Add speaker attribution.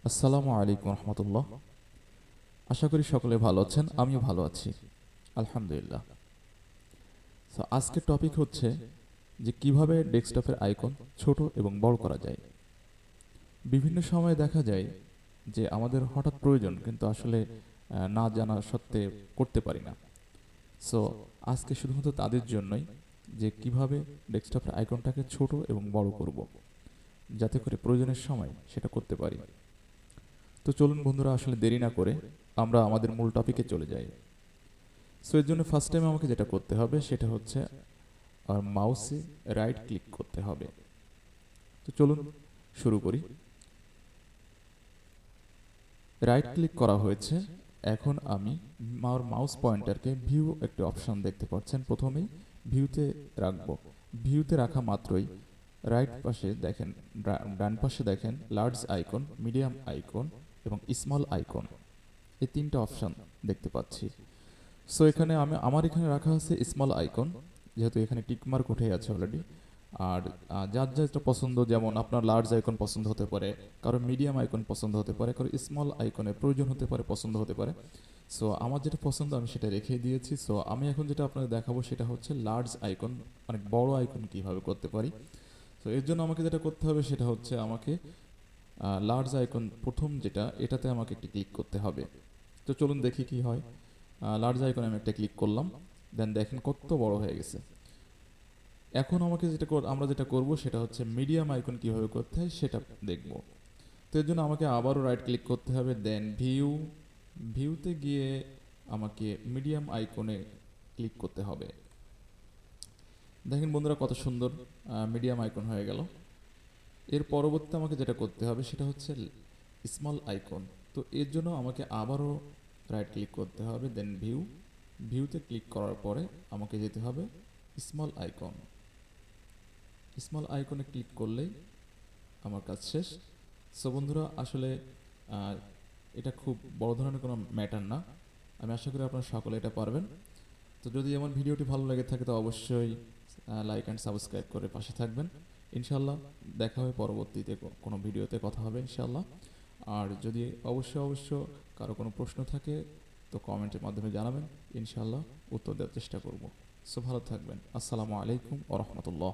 Speaker 1: আসসালামু আলাইকুম রহমতুল্লাহ। আশা করি সকলে ভালো আছেন, আমিও ভালো আছি আলহামদুলিল্লাহ। তো আজকের টপিক হচ্ছে যে কিভাবে ডেস্কটপের আইকন ছোট এবং বড় করা যায়। বিভিন্ন সময় দেখা যায় যে আমাদের হঠাৎ প্রয়োজন, কিন্তু আসলে না জানা সত্ত্বে করতে পারি না। সো আজকে শুধুমাত্র তাদের জন্যই যে কিভাবে ডেস্কটপের আইকনটাকে ছোট এবং বড় করব, যাতে করে প্রয়োজনের সময় সেটা করতে পারি। তো চলুন বন্ধুরা, আসলে দেরি না করে আমরা আমাদের মূল টপিকে চলে যাই। সো এর জন্য ফার্স্ট টাইম আমাকে যেটা করতে হবে সেটা হচ্ছে আর মাউসে রাইট ক্লিক করতে হবে। তো চলুন শুরু করি। রাইট ক্লিক করা হয়েছে। এখন আমি আমার মাউস পয়েন্টারকে ভিউ একটি অপশন দেখতে পাচ্ছেন, প্রথমেই ভিউতে রাখবো। ভিউতে রাখা মাত্রই রাইট পাশে দেখেন, ডান পাশে দেখেন লার্জ আইকন, মিডিয়াম আইকন এবং স্মল আইকন, এই তিনটা অপশন দেখতে পাচ্ছি। সো এখানে আমার এখানে রাখা আছে স্মল আইকন, যেহেতু এখানে টিকমার্ক উঠে আছে অলরেডি। আর যার যেটা পছন্দ, যেমন আপনার লার্জ আইকন পছন্দ হতে পারে, কারো মিডিয়াম আইকন পছন্দ হতে পারে, কারো স্মল আইকনের প্রয়োজন হতে পারে, পছন্দ হতে পারে। সো আমার যেটা পছন্দ আমি সেটা রেখে দিয়েছি। সো আমি এখন যেটা আপনাকে দেখাবো সেটা হচ্ছে লার্জ আইকন, অনেক বড় আইকন কীভাবে করতে পারি। তো এর জন্য আমাকে যেটা করতে হবে সেটা হচ্ছে আমাকে লার্জ আইকন প্রথম যেটা, এটাতে আমাকে একটি ক্লিক করতে হবে। তো চলুন দেখি কি হয়। লার্জ আইকনে আমি একটা ক্লিক করলাম, দেন দেখেন কত বড় হয়ে গেছে। এখন আমাকে আমরা যেটা করব সেটা হচ্ছে মিডিয়াম আইকন কিভাবে করতে হয় সেটা দেখব। তো এর জন্য আমাকে আবারও রাইট ক্লিক করতে হবে, দেন ভিউতে গিয়ে আমাকে মিডিয়াম আইকনে ক্লিক করতে হবে। দেখেন বন্ধুরা কত সুন্দর মিডিয়াম আইকন হয়ে গেল। এর পরবর্তী আমাকে যেটা করতে হবে সেটা হচ্ছে স্মল আইকন। তো এর জন্য আমাকে আবারও রাইট ক্লিক করতে হবে, দেন ভিউতে ক্লিক করার পরে আমাকে যেতে হবে স্মল আইকন। স্মল আইকনে ক্লিক করলেই আমার কাজ শেষ। সো বন্ধুরা, আসলে এটা খুব বড় ধরনের কোনো ম্যাটার না। আমি আশা করি আপনারা সকলে এটা পারবেন। তো যদি আমার ভিডিওটি ভালো লেগে থাকে তো অবশ্যই লাইক অ্যান্ড সাবস্ক্রাইব করে পাশে থাকবেন। ইনশাল্লাহ দেখা হবে পরবর্তীতে, কোনো ভিডিওতে কথা হবে ইনশাল্লাহ। আর যদি অবশ্য কারো কোনো প্রশ্ন থাকে তো কমেন্টের মাধ্যমে জানাবেন, ইনশাল্লাহ উত্তর দেওয়ার চেষ্টা করব। সো ভালো থাকবেন। আসসালামু আলাইকুম ওয়া রাহমাতুল্লাহ।